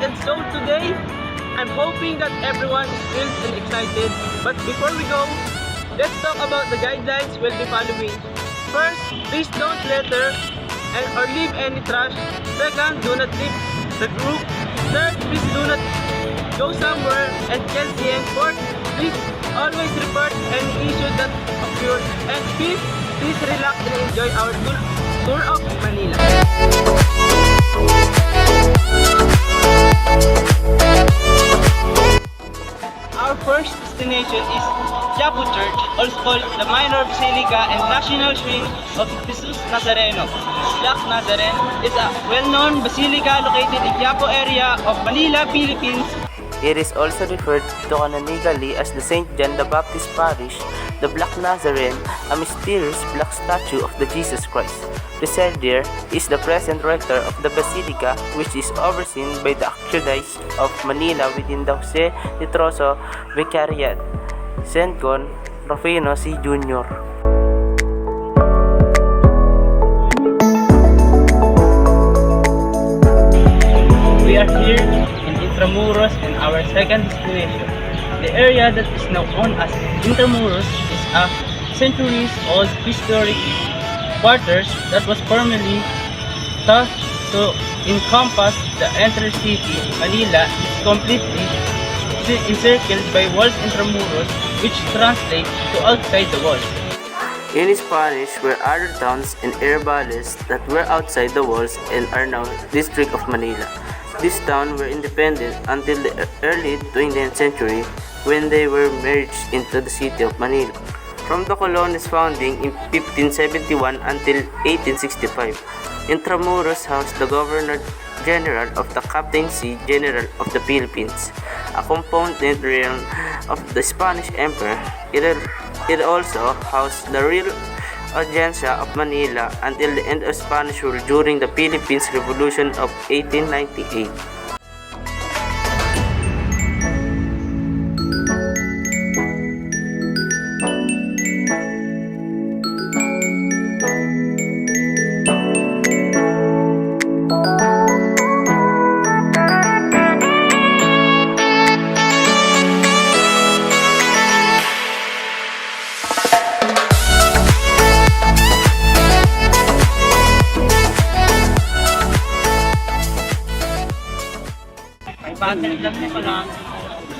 And so today, I'm hoping that everyone is thrilled and excited. But before we go, let's talk about the guidelines we'll be following. First, please don't litter or leave any trash. Second, do not leave the group. Third, please do not go somewhere and can't see. And fourth, please always report any issue that occurs. And fifth, please relax and enjoy our tour of Manila. Our first destination is Quiapo Church, also called the Minor Basilica and National Shrine of Jesus Nazareno. Black Nazarene is a well-known basilica located in Quiapo area of Manila, Philippines. It is also referred to canonically as the St. John the Baptist Parish, the Black Nazarene, a mysterious black statue of the Jesus Christ. Preserved there is the present rector of the basilica, which is overseen by the Archdiocese of Manila within the Jose de Trozo Vicariate, St. John Rufino C. Jr. We are here in Intramuros and our second destination. The area that is now known as Intramuros is a centuries-old historic quarters that was formerly thought to encompass the entire city. Manila is completely encircled by walls Intramuros, which translates to outside the walls. In Spanish were other towns and arrabales that were outside the walls and are now District of Manila. These towns were independent until the early 20th century when they were merged into the city of Manila. From the colony's founding in 1571 until 1865, Intramuros housed the Governor General of the Captaincy General of the Philippines, a component realm of the Spanish Empire. It also housed the Real Audiencia of Manila until the end of Spanish rule during the Philippines Revolution of 1898.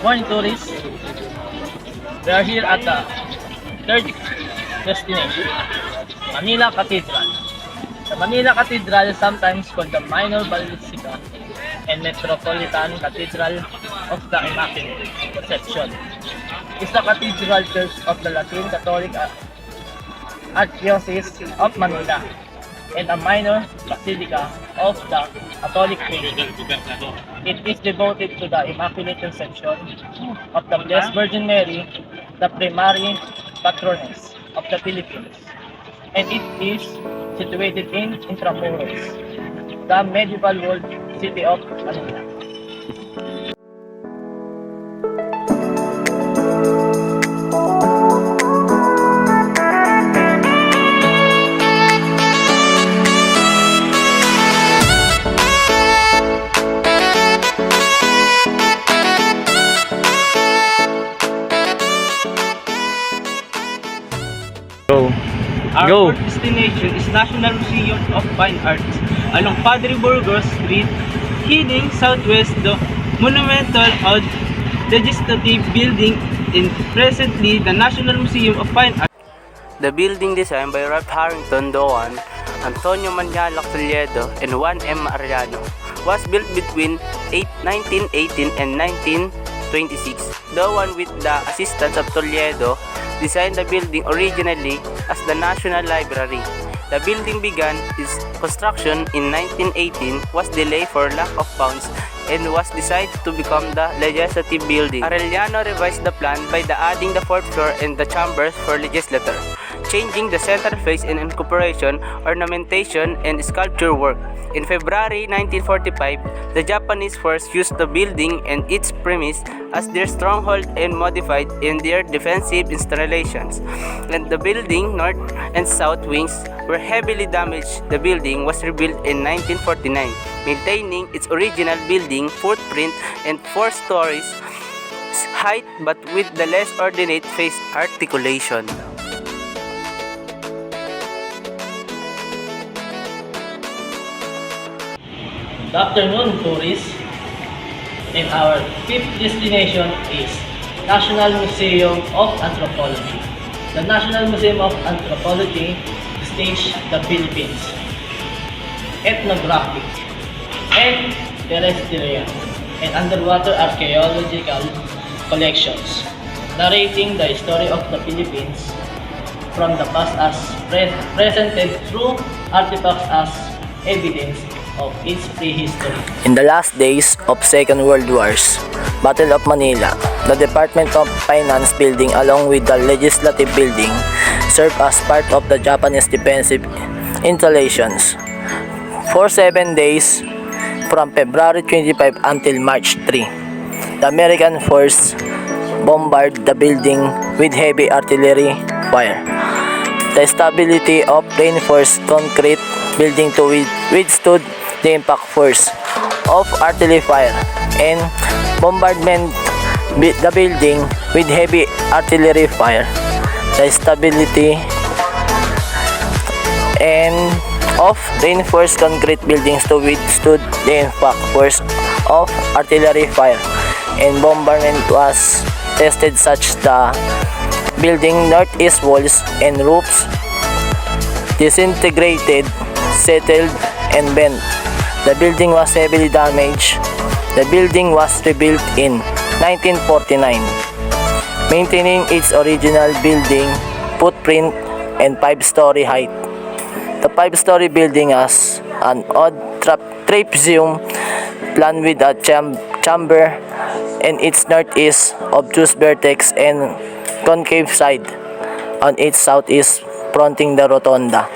Morning tourists, we are here at the third destination, Manila Cathedral. The Manila Cathedral is sometimes called the Minor Basilica and Metropolitan Cathedral of the Immaculate Conception. It's the Cathedral Church of the Latin Catholic Archdiocese of Manila and a minor basilica of the Catholic Faith. It is devoted to the Immaculate Conception of the Blessed Virgin Mary, the primary patroness of the Philippines, and it is situated in Intramuros, the medieval walled city of Manila. Our fourth destination is National Museum of Fine Arts along Padre Burgos Street, heading southwest. The monumental old legislative building is presently the National Museum of Fine Arts. The building designed by Ralph Harrington Doan, Antonio Manialoc Toledo, and Juan M. Arellano was built between 1918 and 1926. Doan, with the assistance of Toledo, designed the building originally as the National Library. The building began its construction in 1918, was delayed for lack of funds, and was decided to become the Legislative Building. Arellano revised the plan by adding the fourth floor and the chambers for legislature, changing the central face in incorporation, ornamentation, and sculpture work. In February 1945, the Japanese first used the building and its premise as their stronghold and modified in their defensive installations. And the building north and south wings were heavily damaged. The building was rebuilt in 1949, maintaining its original building footprint and 4 stories height but with the less ordinate face articulation. Good afternoon, tourists. And our fifth destination is National Museum of Anthropology. The National Museum of Anthropology staged the Philippines, ethnographic and terrestrial and underwater archaeological collections, narrating the history of the Philippines from the past as presented through artifacts as evidence of its prehistory. In the last days of Second World Wars, Battle of Manila, the Department of Finance building along with the Legislative building served as part of the Japanese defensive installations. For 7 days, from February 25 until March 3, the American force bombarded the building with heavy artillery fire. The stability of reinforced concrete building to withstood the impact force of artillery fire and bombardment the building with heavy artillery fire. The stability and of reinforced concrete buildings to withstood the impact force of artillery fire and bombardment was tested such the building northeast walls and roofs disintegrated, settled, and bent. The building was heavily damaged. The building was rebuilt in 1949, maintaining its original building footprint and 5-story height. The 5-story building has an odd trapezium plan with a chamber and its northeast obtuse vertex and concave side on its southeast fronting the rotunda.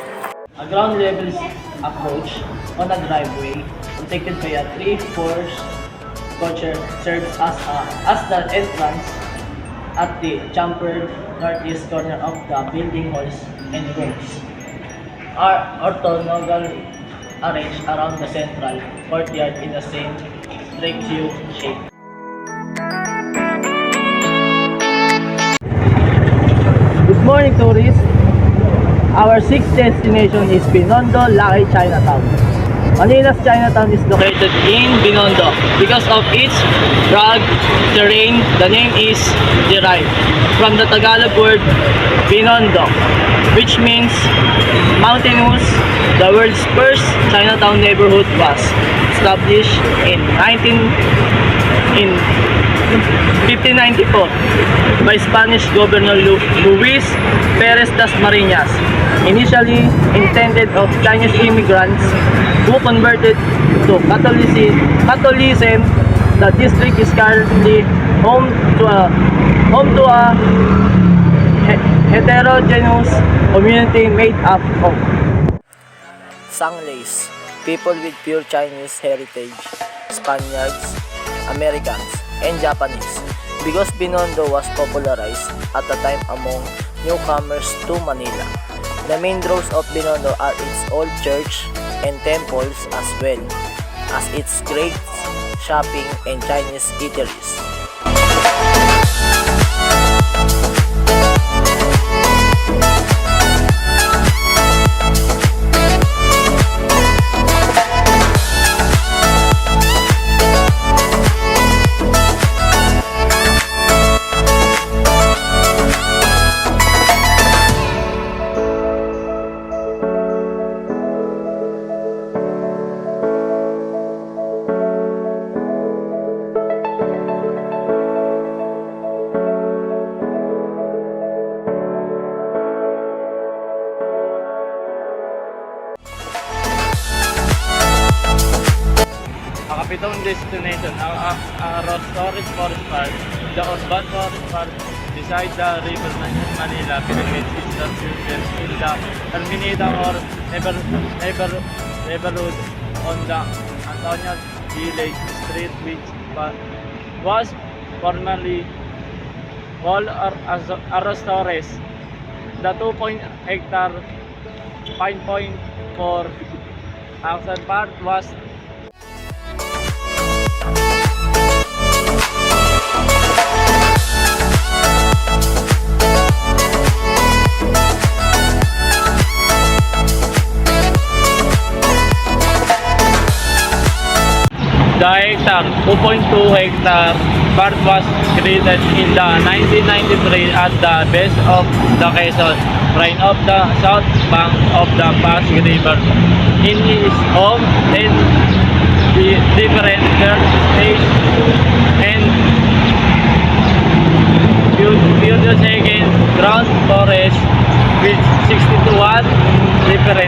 A ground level approach on a driveway protected by a 3-fourths structure serves as the entrance at the chamfered northeast corner of the building halls and rooms are orthogonally arranged around the central courtyard in the same trapezium shape. Good morning, tourists. Our sixth destination is Binondo, Lahi, Chinatown. Manila's Chinatown is located in Binondo. Because of its rugged terrain, the name is derived from the Tagalog word Binondo, which means mountainous. The world's first Chinatown neighborhood was established in 1594 by Spanish Governor Luis Perez das Marinas, initially intended of Chinese immigrants who converted to Catholicism. The district is currently home to a heterogeneous community made up of Sanglays, people with pure Chinese heritage, Spaniards, Americans, and Japanese, because Binondo was popularized at the time among newcomers to Manila. The main draws of Binondo are its old church and temples as well as its great shopping and Chinese eateries. Ang kapitong destination, ang Rostori's Forest Park The urban forest park beside the river Manila, Philippines is located in the Terminita or neighborhood on the Antonio Village Street, which was formerly called Arrostores. The 2.hectare 5.4 acre part was the hectare, 2.2 hectare part was created in the 1993 at the base of the Quezon, right of the south bank of the Pasig River. In his home, 10 different church stage and future second ground forest with 61 different.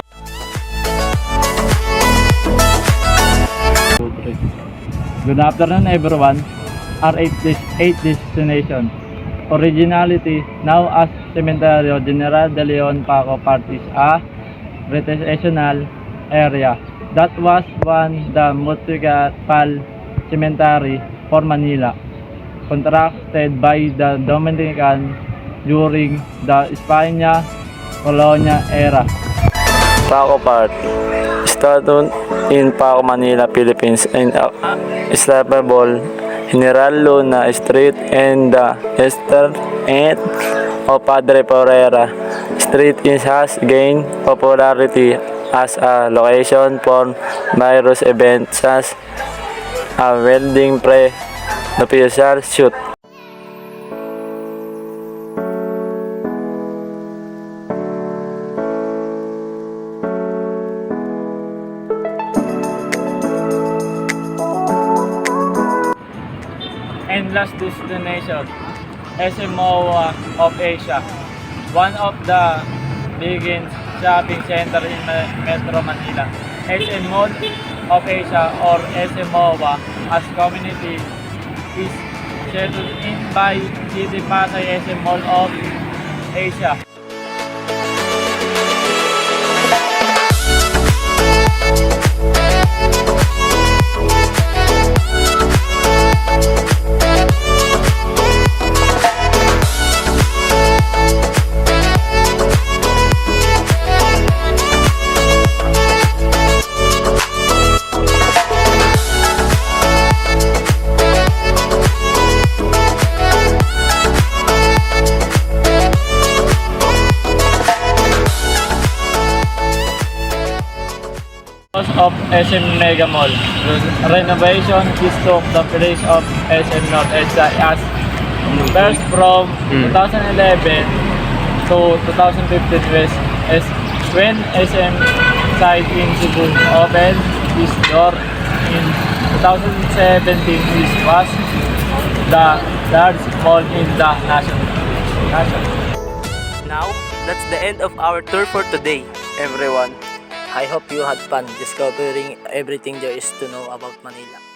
Good afternoon everyone. Our 8th destination. Originality now as Cementerio General de Leon Paco Park is a recreational area that was once the municipal cemetery for Manila, constructed by the Dominican during the Spanish colonial era. Paco Park, started in Paco, Manila, Philippines, and established General Luna Street and the eastern end of Padre Porrera Street. It has gained popularity as a location for various events such as a wedding pre-nuptial shoot. And last destination, SM MOA of Asia, one of the biggest shopping center in Metro Manila. SM Mall of Asia or SM MOA as community is scheduled in by City Pasay SM Mall of Asia. Of SM Mega Mall. Renovation is took the place of SM North as first from 2011 to 2015 West as when SM site in Cebu opened its door in 2017. This was the largest mall in the nation. Now, that's the end of our tour for today, everyone. I hope you had fun discovering everything there is to know about Manila.